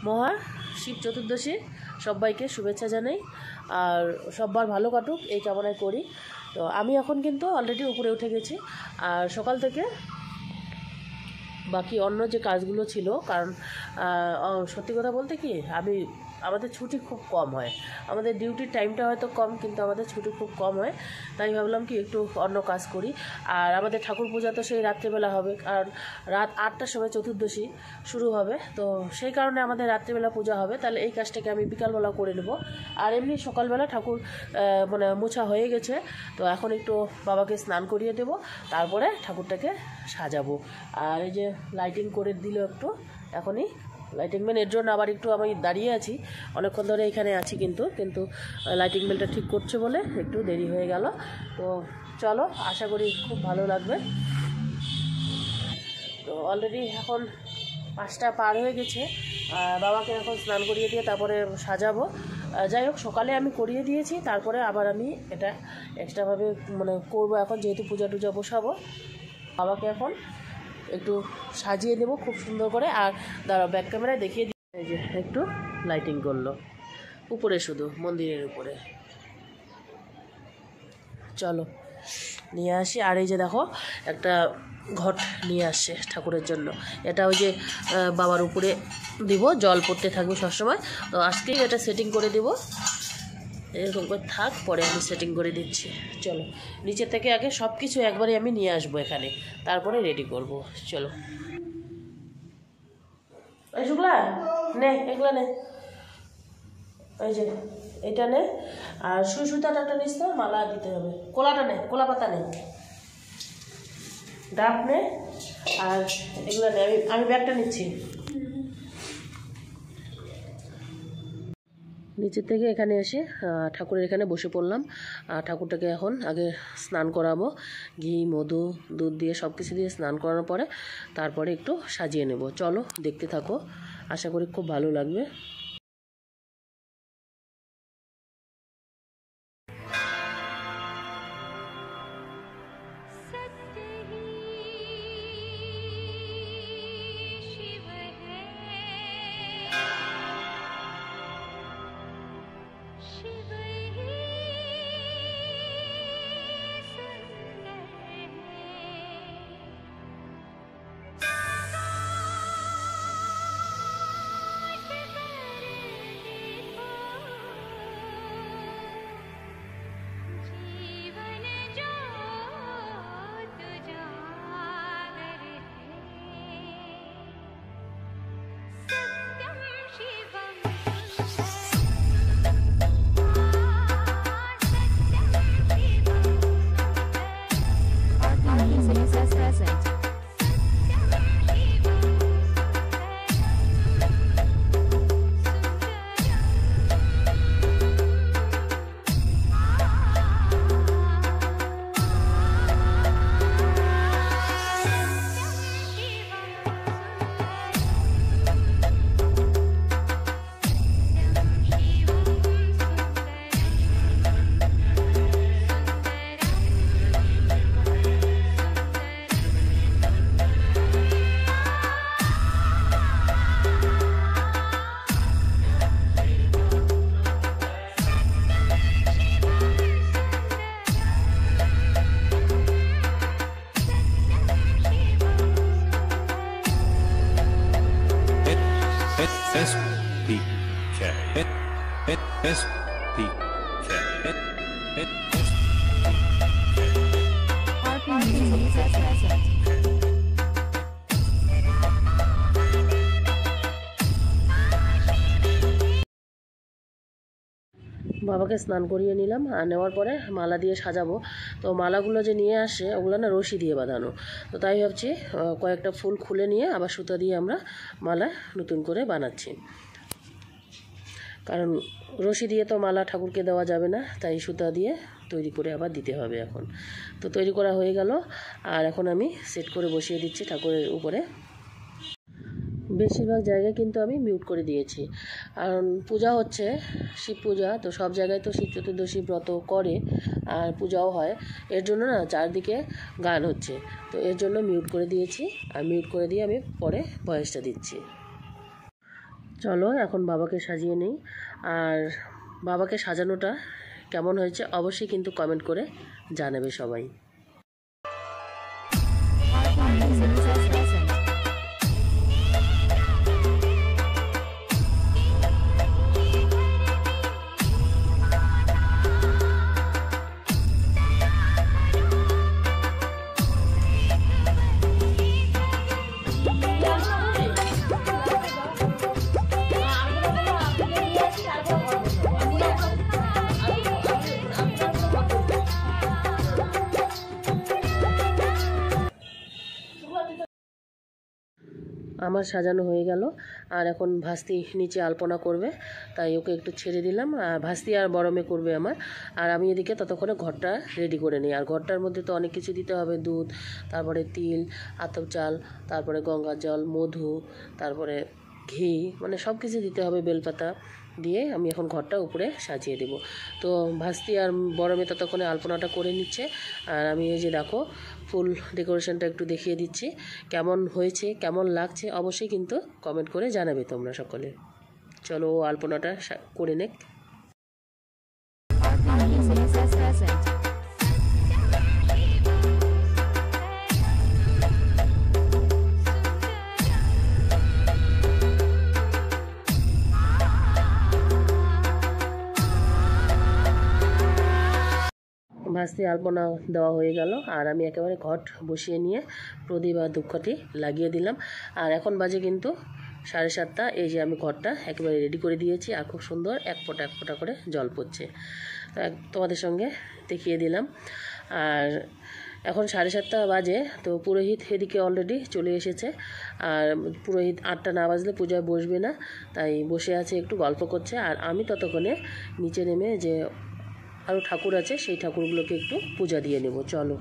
মহা শিব চতুর্দশী সবাইকে শুভেচ্ছা জানাই, আর সবার ভালো কাটুক এই কামনায় করি। তো আমি এখন কিন্তু অলরেডি উপরে উঠে গেছি, আর সকাল থেকে বাকি অন্য যে কাজগুলো ছিল, কারণ সত্যি কথা বলতে কি আমাদের ছুটি খুব কম হয়, আমাদের ডিউটির টাইমটা হয়তো কম, কিন্তু আমাদের ছুটি খুব কম হয়। তাই ভাবলাম কি একটু অন্য কাজ করি। আর আমাদের ঠাকুর পূজা তো সেই রাত্রেবেলা হবে, কারণ রাত 8টার সময় চতুর্দশী শুরু হবে, তো সেই কারণে আমাদের রাত্রেবেলা পূজা হবে। তাহলে এই কাজটাকে আমি বিকালবেলা করে নেব। আর এমনি সকালবেলা ঠাকুর মোছা হয়ে গেছে, তো এখন একটু বাবাকে স্নান করিয়ে দেব, তারপরে ঠাকুরটাকে সাজাবো। আর এই যে লাইটিং করে দিল একটু এখনই, লাইটিং ম্যান এর জন্য আবার একটু আমি দাঁড়িয়ে আছি, অনেকক্ষণ ধরে এখানে আছি, কিন্তু লাইটিং ম্যানটা ঠিক করছে বলে একটু দেরি হয়ে গেল। তো চলো, আশা করি খুব ভালো লাগবে। তো অলরেডি এখন 5টা পার হয়ে গেছে, বাবাকে এখন স্নান করিয়ে দিয়ে তারপরে সাজাবো। যাই হোক, সকালে আমি করিয়ে দিয়েছি, তারপরে আবার আমি এটা এক্সট্রাভাবে করবো এখন, যেহেতু পূজা টুজা বসাবো। বাবাকে এখন একটু সাজিয়ে দেবো খুব সুন্দর করে। আর দাঁড়াও, ব্যাক ক্যামেরায় দেখিয়ে দিই। এই যে একটু লাইটিং করলো উপরে, শুধু মন্দিরের উপরে। চলো নিয়ে আসি। আর এই যে দেখো, একটা ঘট নিয়ে আসছে ঠাকুরের জন্য। এটা ওই যে বাবার উপরে দিব, জল পড়তে থাকবে সবসময়। তো আজকেই এটা সেটিং করে দিব, এরকম করে থাক, পরে আমি সেটিং করে দিচ্ছি। চলো, নিচে থেকে আগে সব কিছু একবারে আমি নিয়ে আসবো এখানে, তারপরে রেডি করব। চলো, এই শুক্লা নে, এগুলা নে, এই যে এটা নে, আর সুতাটা নিস তো, মালা দিতে হবে। কোলাটা নে, কোলা পাতা নে, ডাব নে, আর এগুলো নে। আমি ব্যাগটা নিচ্ছি। নিচের থেকে এখানে এসে ঠাকুরের এখানে বসে পড়লাম। ঠাকুরটাকে এখন আগে স্নান করাবো, ঘি, মধু, দুধ দিয়ে সব কিছু দিয়ে স্নান করানোর পরে তারপরে একটু সাজিয়ে নেব। চলো দেখতে থাকো, আশা করি খুব ভালো লাগবে। বাবাকে স্নান করিয়ে নিলাম, আর নেওয়ার পরে মালা দিয়ে সাজাবো। তো মালাগুলো যে নিয়ে আসে ওগুলো না রশি দিয়ে বাঁধানো, তো তাই ভাবছি কয়েকটা ফুল খুলে নিয়ে আবার সুতা দিয়ে আমরা মালা নতুন করে বানাচ্ছি। কারণ রশি দিয়ে তো মালা ঠাকুরকে দেওয়া যাবে না, তাই সুতা দিয়ে তৈরি করে আবার দিতে হবে। এখন তো তৈরি করা হয়ে গেল, আর এখন আমি সেট করে বসিয়ে দিচ্ছি ঠাকুরের উপরে। বেশিরভাগ জায়গায় কিন্তু আমি মিউট করে দিয়েছি, কারণ পূজা হচ্ছে শিব পূজা, তো সব জায়গায় তো শিব চতুর্দশী ব্রত করে আর পূজাও হয়, এর জন্য না চারদিকে গান হচ্ছে, তো এর জন্য মিউট করে দিয়েছি। আর মিউট করে দিয়ে আমি পরে ভয়েসটা দিচ্ছি। চলো এখন বাবাকে সাজিয়ে নেই। আর বাবাকে সাজানোটা কেমন হয়েছে অবশ্যই কিন্তু কমেন্ট করে জানাবে সবাই। আমার সাজানো হয়ে গেল। আর এখন ভাস্তি নিচে আলপনা করবে, তাই ওকে একটু ছেড়ে দিলাম। আর ভাস্তি আর বড় মেয়ে করবে আমার, আর আমি এদিকে ততক্ষণে ঘরটা রেডি করে নিই। আর ঘরটার মধ্যে তো অনেক কিছু দিতে হবে, দুধ, তারপরে তিল, আতপ চাল, তারপরে গঙ্গার জল, মধু, তারপরে ঘি, মানে সব কিছু দিতে হবে, বেলপাতা দিয়ে আমি এখন ঘরটা উপরে সাজিয়ে দেব। তো ভাস্তি আর বড় মেয়ে ততক্ষণে আলপনাটা করে নিচ্ছে। আর আমি এই যে দেখো ফুল ডেকোরেশনটা একটু দেখিয়ে দিচ্ছি, কেমন হয়েছে কেমন লাগছে অবশ্যই কিন্তু কমেন্ট করে জানাবে তোমরা সকলে। চলো আলপনাটা করে নেক। ভাস্তি আলপনা দেওয়া হয়ে গেল। আর আমি একেবারে ঘট বসিয়ে নিয়ে প্রদীপ আর ধূপকাঠি লাগিয়ে দিলাম। আর এখন বাজে কিন্তু 7:30। এই যে আমি ঘরটা একেবারে রেডি করে দিয়েছি, আর খুব সুন্দর এক ফোঁটা করে জল পড়ছে, তোমাদের সঙ্গে দেখিয়ে দিলাম। আর এখন 7:30 বাজে। তো পুরোহিত এদিকে অলরেডি চলে এসেছে। আর পুরোহিত 8টা না বাজলে পূজায় বসবে না, তাই বসে আছে একটু গল্প করছে। আর আমি ততক্ষণে নিচে নেমে যে আরও ঠাকুর আছে সেই ঠাকুরগুলোকে একটু পূজা দিয়ে নেব। চলো।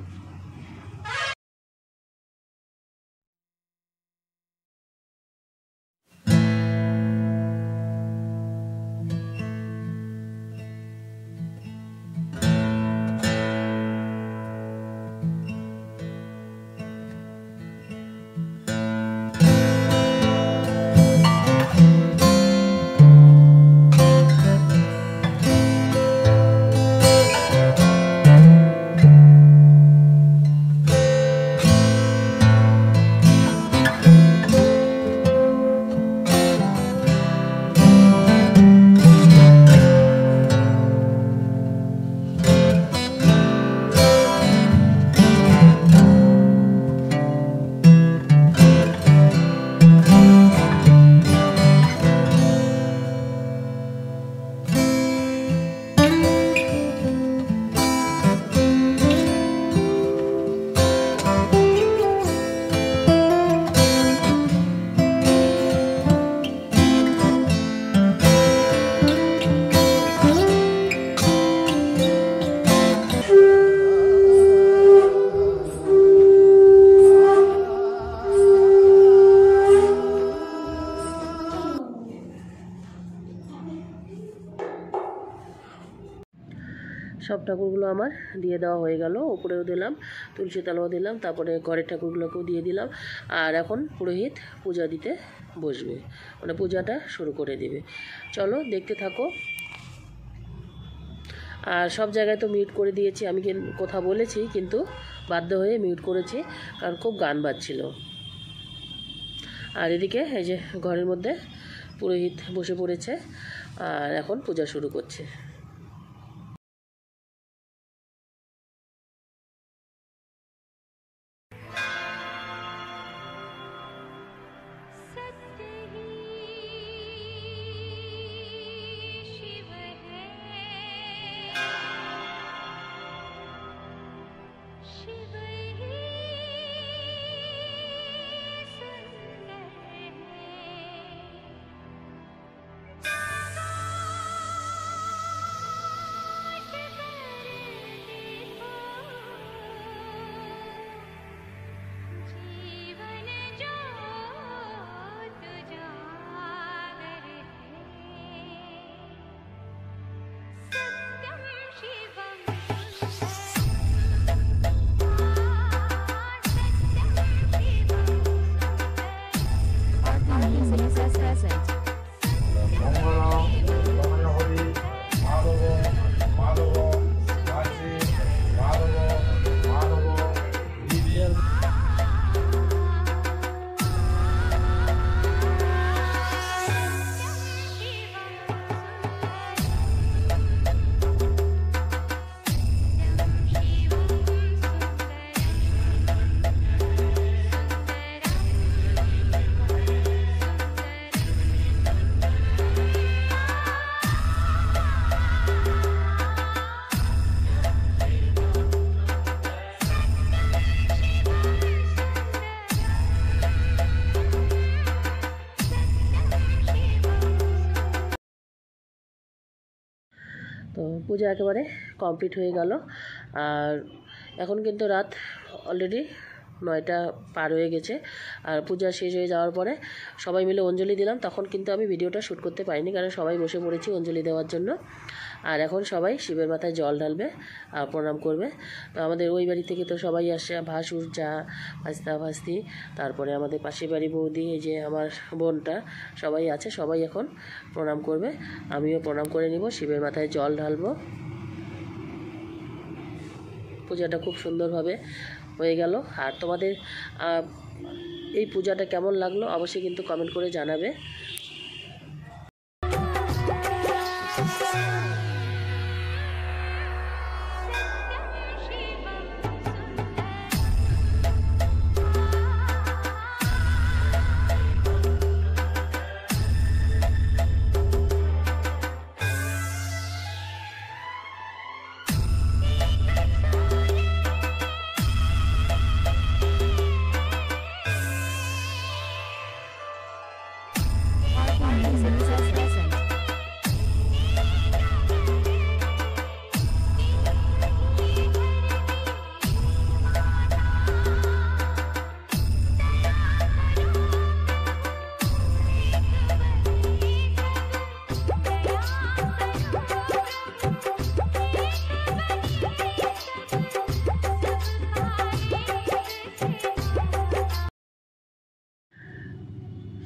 সব ঠাকুরগুলো আমার দিয়ে দেওয়া হয়ে গেল, উপরেও দিলাম, তুলসী তলাও দিলাম, তারপরে ঘরের ঠাকুরগুলোকেও দিয়ে দিলাম। আর এখন পুরোহিত পূজা দিতে বসবে, মানে পূজাটা শুরু করে দেবে। চলো দেখতে থাকো। আর সব জায়গায় তো মিউট করে দিয়েছি, আমি কথা বলেছি কিন্তু বাধ্য হয়ে মিউট করেছি, কারণ খুব গান বাজছিল। আর এদিকে এই যে ঘরের মধ্যে পুরোহিত বসে পড়েছে, আর এখন পূজা শুরু করছে। তো পূজা একেবারে কমপ্লিট হয়ে গেল। আর এখন কিন্তু রাত অলরেডি 9টা পার হয়ে গেছে। আর পূজা শেষ হয়ে যাওয়ার পরে সবাই মিলে অঞ্জলি দিলাম। তখন কিন্তু আমি ভিডিওটা শ্যুট করতে পারিনি, কারণ সবাই বসে পড়েছি অঞ্জলি দেওয়ার জন্য। আর এখন সবাই শিবের মাথায় জল ঢালবে আর প্রণাম করবে। তো আমাদের ওই বাড়ি থেকে তো সবাই আসে, ভাসুর, যা, ভাস্তা, ভাস্তি, তারপরে আমাদের পাশের বাড়ি বৌদি, এই যে আমার বোনটা, সবাই আছে। সবাই এখন প্রণাম করবে, আমিও প্রণাম করে নিব, শিবের মাথায় জল ঢালবো। পূজাটা খুব সুন্দরভাবে হয়ে গেল। আর তোমাদের এই পূজাটা কেমন লাগলো অবশ্যই কিন্তু কমেন্ট করে জানাবে।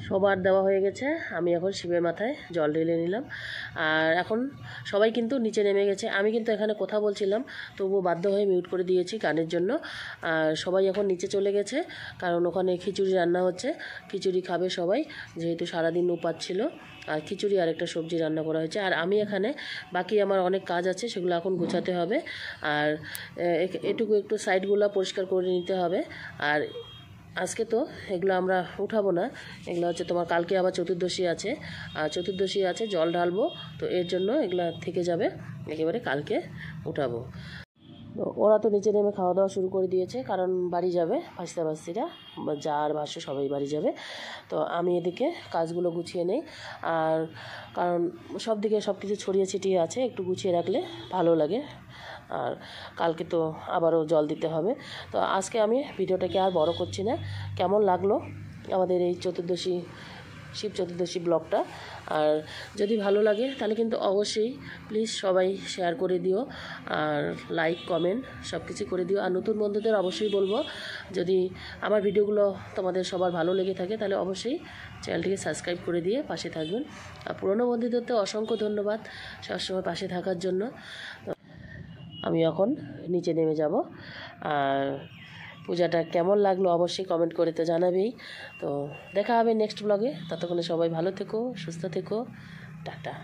সবার দেওয়া হয়ে গেছে, আমি এখন শিবের মাথায় জল ঢেলে নিলাম। আর এখন সবাই কিন্তু নিচে নেমে গেছে। আমি কিন্তু এখানে কথা বলছিলাম, তবুও বাধ্য হয়ে মিউট করে দিয়েছি গানের জন্য। আর সবাই এখন নিচে চলে গেছে, কারণ ওখানে খিচুড়ি রান্না হচ্ছে, খিচুড়ি খাবে সবাই, যেহেতু সারাদিন উপাস ছিল। আর খিচুড়ি আর একটা সবজি রান্না করা হয়েছে। আর আমি এখানে বাকি আমার অনেক কাজ আছে, সেগুলো এখন গোছাতে হবে। আর এটুকু একটু সাইডগুলো পরিষ্কার করে নিতে হবে। আর আজকে তো এগুলো আমরা উঠাবো না, এগুলো হচ্ছে তোমার কালকে আবার চতুর্দশী আছে। আর চতুর্দশী আছে, জল ঢালবো, তো এর জন্য এগুলো থেকে যাবে, একেবারে কালকে উঠাবো। তো ওরা তো নিচে নেমে খাওয়া দাওয়া শুরু করে দিয়েছে, কারণ বাড়ি যাবে, ভাস্তা ভাস্তিরা, যা আর ভাষ্য সবাই বাড়ি যাবে। তো আমি এদিকে কাজগুলো গুছিয়ে নেই। আর কারণ সব দিকে সব কিছু ছড়িয়ে ছিটিয়ে আছে, একটু গুছিয়ে রাখলে ভালো লাগে। আর কালকে তো আবারও জল দিতে হবে। তো আজকে আমি ভিডিওটাকে আর বড় করছি না। কেমন লাগলো আমাদের এই চতুর্দশী, শিব চতুর্দশী ব্লগটা? আর যদি ভালো লাগে তাহলে কিন্তু অবশ্যই প্লিজ সবাই শেয়ার করে দিও, আর লাইক, কমেন্ট সব কিছু করে দিও। আর নতুন বন্ধুদের অবশ্যই বলবো, যদি আমার ভিডিওগুলো তোমাদের সবার ভালো লেগে থাকে তাহলে অবশ্যই চ্যানেলটিকে সাবস্ক্রাইব করে দিয়ে পাশে থাকবেন। আর পুরনো বন্ধুদের তো অসংখ্য ধন্যবাদ সবসময় পাশে থাকার জন্য। আমি এখন নিচে নেমে যাব। আর পূজাটা কেমন লাগলো অবশ্যই কমেন্ট করে তো জানাবেই। তো দেখা হবে নেক্সট ব্লগে, ততক্ষণে সবাই ভালো থেকো, সুস্থ থেকো, টাটা।